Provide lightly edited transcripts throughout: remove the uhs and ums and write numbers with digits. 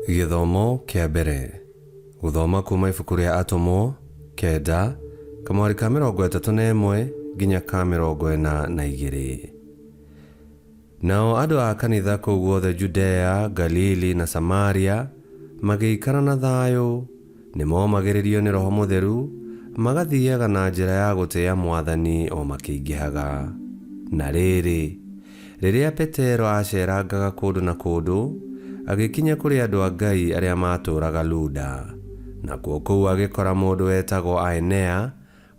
Gĩthomo kĩa mbere. Gũthoma kuma ibuku rĩa Atũmwo, 9, kamwari ka 31 nginya ka 42. Nao andũ a kanitha kũu guothe Judea, Galili na Samaria magĩikara na thayũ, nĩmomagĩrĩrio nĩ Roho Mũtheru, magathiaga na njĩra ya gũtĩĩa Mwathani o makĩingĩhaga. Na rĩrĩ, rĩrĩa Petero acerangaga kũndũ na kũndũ, agĩkinya kũrĩ andũ a Ngai arĩa matũũraga Luda. Nakuo kũu agĩkora mũndũ wetagwo Aenea,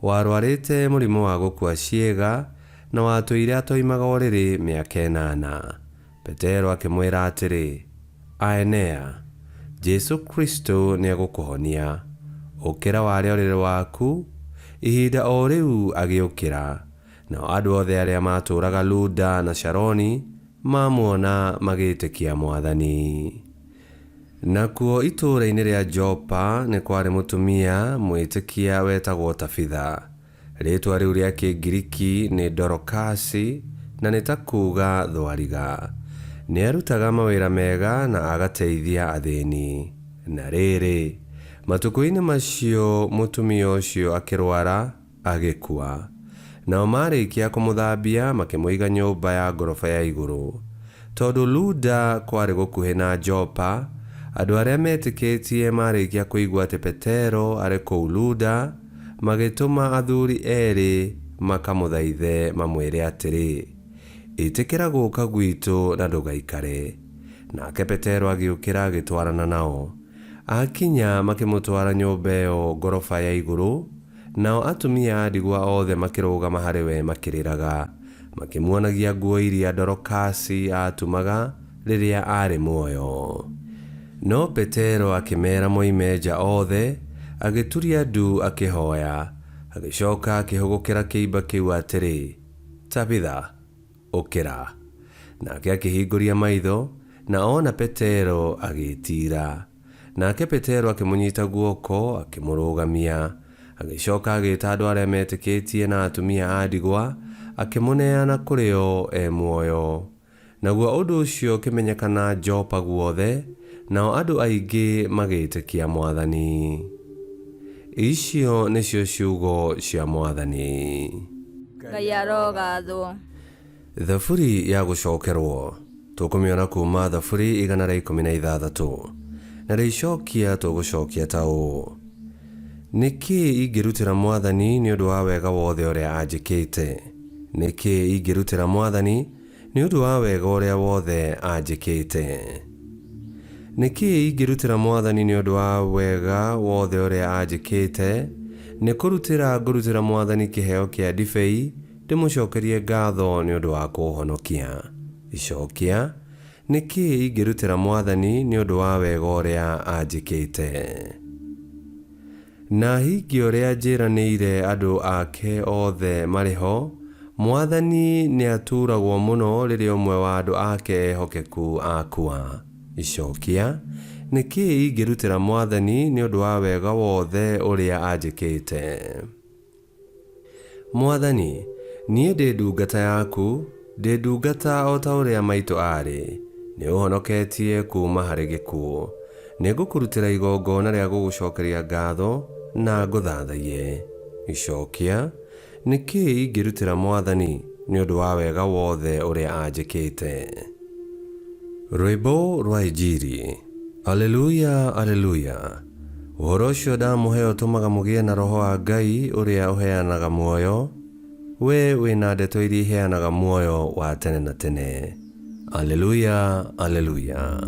warwarĩte mũrimũ wa gũkua ciĩga na watũire atoimaga ũrĩrĩ mĩaka 8. Petero akĩmwĩra atĩrĩ, Aenea, Jesu Kristo nĩegũkũhonia. Ũkĩra warĩa ũrĩrĩ waku. Ihinda o rĩu agĩũkĩra. Nao andũ othe arĩa matũũraga Luda na Sharoni mamuona magĩtĩkia Mwathani. Nakuo itũũra-inĩ rĩa Jopa nĩ kwarĩ mũtumia mwĩtĩkia wetagwo Tabitha. Rĩĩtwa rĩu rĩa Kĩngiriki nĩ Dorokasi, na nĩ ta kuuga thwariga. Nĩ arutaga mawĩra mega na agateithia athĩni. Na rĩrĩ, matukũ-inĩ macio mũtumia ũcio akĩrwara agĩkua. Nao marĩkia kũmũthambia makĩmũiga nyũmba ya ngoroba ya igũrũ. Tondũ Luda kwarĩ gũkuhĩ na Jopa, andũ arĩa metĩkĩtie marĩkia kũigua atĩ Petero arĩ kũu Luda, magĩtũma athuri erĩ makamũthaithe mamwĩre atĩrĩ, ĩtĩkĩra gũka gwitũ na ndũgaikare. Nake Petero agĩũkĩra agĩtwarana nao. Akinya makĩmũtwara nyũmba ĩyo ngoroba ya igũrũ, nao atumia a ndigwa othe makĩrũgama harĩ we makĩrĩraga, makĩmuonagia nguo iria Dorokasi atumaga rĩrĩa arĩ muoyo. No Petero akĩmera moime nja othe, agĩturia ndu akĩhoya, agĩcoka akĩhũgũkĩra kĩimba kĩu atĩrĩ, Tabitha, ũkĩra. Nake akĩhingũria maitho, na ona Petero agĩĩtira. Nake Petero akĩmũnyita guoko akĩmũrũgamia, agĩcoka agĩĩta andũ arĩa metĩkĩtie na atumia a ndigwa, akĩmũneana kũrĩ o muoyo. Naguo ũndũ ũcio ũkĩmenyekana Jopa guothe, nao andũ aingĩ magĩtĩkia Mwathani. Icio nĩcio ciugo cia Mwathani. Ngai arogathwo. Thaburi ya gũcokerwo. Tũkũmĩona kuma Thaburi 116. Na rĩcokia tũgũcokia ta ũũ. Nĩkĩ ingĩrutĩra Mwathani nĩ ũndũ wa wega wothe ũrĩa anjĩkĩte? Nĩkĩ ingĩrutĩra Mwathani nĩ ũndũ wa wega ũrĩa wothe anjĩkĩte? Nĩkĩ ingĩrutĩra Mwathani nĩ ũndũ wa wega wothe ũrĩa anjĩkĩte? Nĩ ngũrutĩra Mwathani kĩheo kĩa ndibei, ndĩmũcokerie ngatho nĩ ũndũ wa kũũhonokia. Icokia, nĩkĩ ingĩrutĩra Mwathani nĩ ũndũ wa wega ũrĩa anjĩkĩte? Na hingi ũrĩa njĩranĩire andũ ake othe marĩ ho, Mwathani nĩ aturagwo mũno rĩrĩa ũmwe wa andũ ake ehokeku akua. Icokia, nĩkĩ ingĩrutĩra Mwathani nĩ ũndũ wa wega wothe ũrĩa anjĩkĩte? Mwathani, niĩ ndĩ ndungata yaku, ndĩ ndungata o ta ũrĩa maitũ arĩ. Nĩ ũhonoketie kuma harĩ gĩkuũ. Nĩ ngũkũrutĩra igongona rĩa gũgũcokeria ngatho na ngũthathaiye. Icokia, nĩkĩ ingĩrutĩra Mwathani nĩ ũndũ wa wega wothe ũrĩa anjĩkĩte? Rwĩmbo rwa Injili. Aleluya, aleluya. Ũhoro ũcio ndamũhe ũtũmaga mũgĩe na Roho wa Ngai ũrĩa ũheanaga muoyo. We wĩna ndeto iria iheanaga muoyo wa tene na tene. Aleluya, aleluya.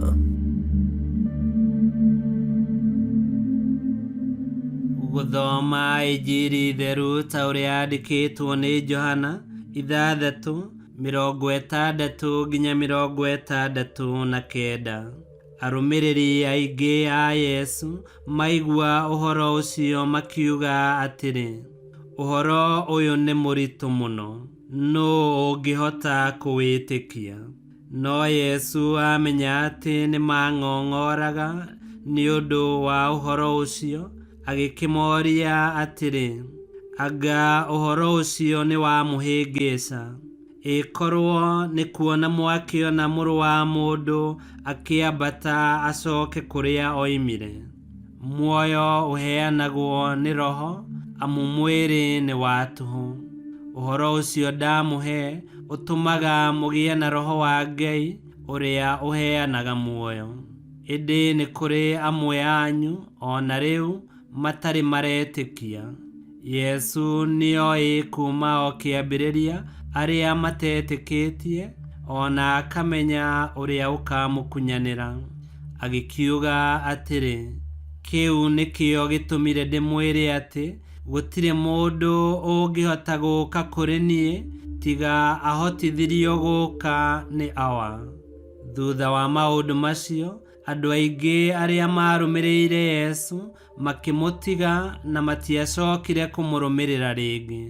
Gũthoma Injili theru ta ũrĩa yandĩkĩtwo nĩ Johana 6:60 nginya 69. Arũmĩrĩri aingĩ a Yesu maigua ũhoro ũcio makiuga atĩrĩ, ũhoro ũyũ nĩ mũritũ mũno, nũũ ũngĩhota kũwĩtĩkia? No Yesu amenya atĩ nĩ mang'ong'oraga nĩ ũndũ wa ũhoro ũcio, agĩkĩmoria atĩrĩ, anga ũhoro ũcio nĩ wa mũhĩngĩca? Ikorwo nĩ kuona mwakĩona mũrũ wa mũndũ akĩambata acoke kũrĩa oimire. Muoyo ũheanagwo nĩ roho, amu mwĩrĩ nĩ wa tũhũ. Ũhoro ũcio ndamũhe ũtũmaga mũgĩe na roho wa Ngai ũrĩa ũheanaga muoyo. Ĩndĩ nĩ kũrĩ amwe anyu ona rĩu matarĩ maretĩkia. Yesu nĩoĩ kuma o kĩambĩrĩria arĩa matetĩkĩtie, ona akamenya ũrĩa ũkamũkunyanĩra. Agĩkiuga atĩrĩ, kĩu nĩkĩo gĩtũmire ndĩmwĩre atĩ gũtirĩ mũndũ ũngĩhota gũũka kũrĩ niĩ tiga ahotithirio gũũka nĩ Awa. Thutha wa maũndũ macio, andũ aingĩ arĩa marũmĩrĩire Yesu makĩmũtiga na matiacokire kũmũrũmĩrĩra rĩngĩ.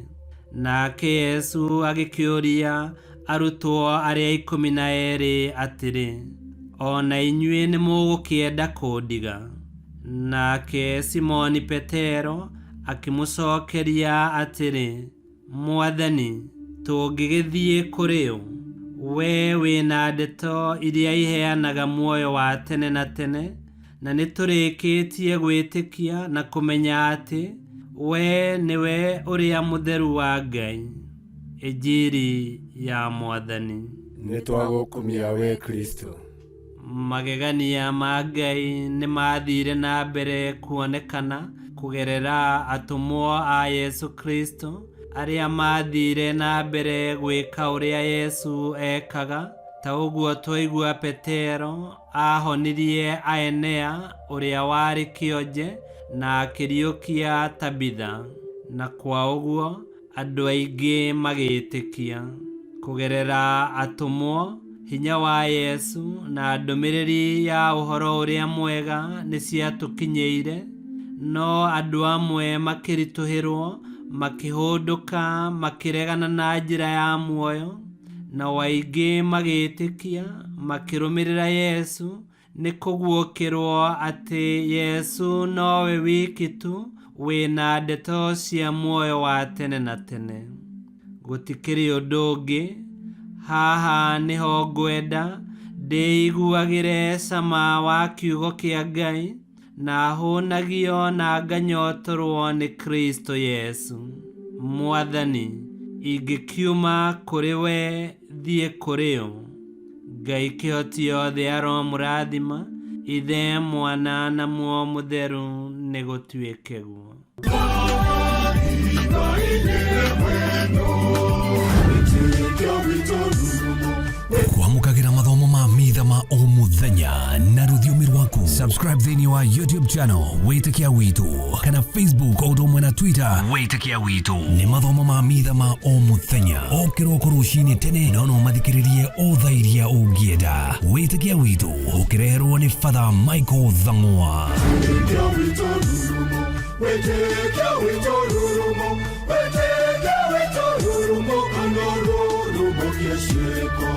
Nake Yesu agĩkĩũria arutwo arĩa 12 atĩrĩ, ona inyuĩ nĩ mũgũkĩenda kũndiga? Nake Simoni Petero akĩmũcokeria atĩrĩ, Mwathani, tũngĩgĩthiĩ kũrĩ ũ? We wĩna ndeto iria iheanaga muoyo wa tene na tene, na nĩtũrĩkĩtie gwĩtĩkia na kũmenya atĩ we nĩwe ũrĩa mũtheru wa Ngai. Injili ya Mwathani. Nĩtwagũkumia we Kristo. Magegania ma Ngai nĩ mathire na mbere kuonekana kũgerera atũmwo a Yesu Kristo arĩa mathire na mbere gwĩka ũrĩa Yesu ekaga. Ta ũguo twaigua Petero ahonirie Aenea ũrĩa warĩ kĩonje na akĩriũkia Tabitha, na kwa ũguo andũ aingĩ magĩtĩkia. Kũgerera atũmwo, hinya wa Yesu na ndũmĩrĩri ya ũhoro ũrĩa mwega nĩ ciatũkinyĩire, no andũ amwe makĩritũhĩrwo, makĩhũndũka, makĩregana na njĩra ya muoyo, na waingĩ magĩtĩkia, makĩrũmĩrĩra Yesu, nĩ kũguũkĩrwo atĩ Yesu nowe wiki tu wĩna ndeto cia muoyo wa tene na tene. Gũtikĩrĩ ũndũ ũngĩ, haha nĩho ngwenda ndĩiguagĩre cama wa kiugo kĩa Ngai, na hũnagio na nganyotorwo nĩ Kristo Yesu. Mwathani, ingĩkiuma kũrĩ we thiĩ kũrĩ ũ? Ngai kĩhoti yothe aromũrathima, Ithe, Mwana na Muoyo Mũtheru nĩ gũtuĩke guo. Kwamũkagĩra mathomo ma mitha ma o mũthenya na rũthiomi rwaku. Subscribe thĩinĩ wa YouTube channel Wĩtĩkia Witũ, kana Facebook o ũndũ ũmwe na Twitter Wĩtĩkia Witũ. Nĩ mathomo ma mitha ma o mũthenya, o kĩroko rũcinĩ tene, no mathikĩrĩrie o thaa iria ũngĩenda. Wĩtĩkia Witũ ũkĩreherwo nĩ Father Michael Thang'wa. Wĩtĩkia Witũ rurumo, Wĩtĩkia Witũ rurumo, Wĩtĩkia Witũ rurumo, kana rurumo kĩciko.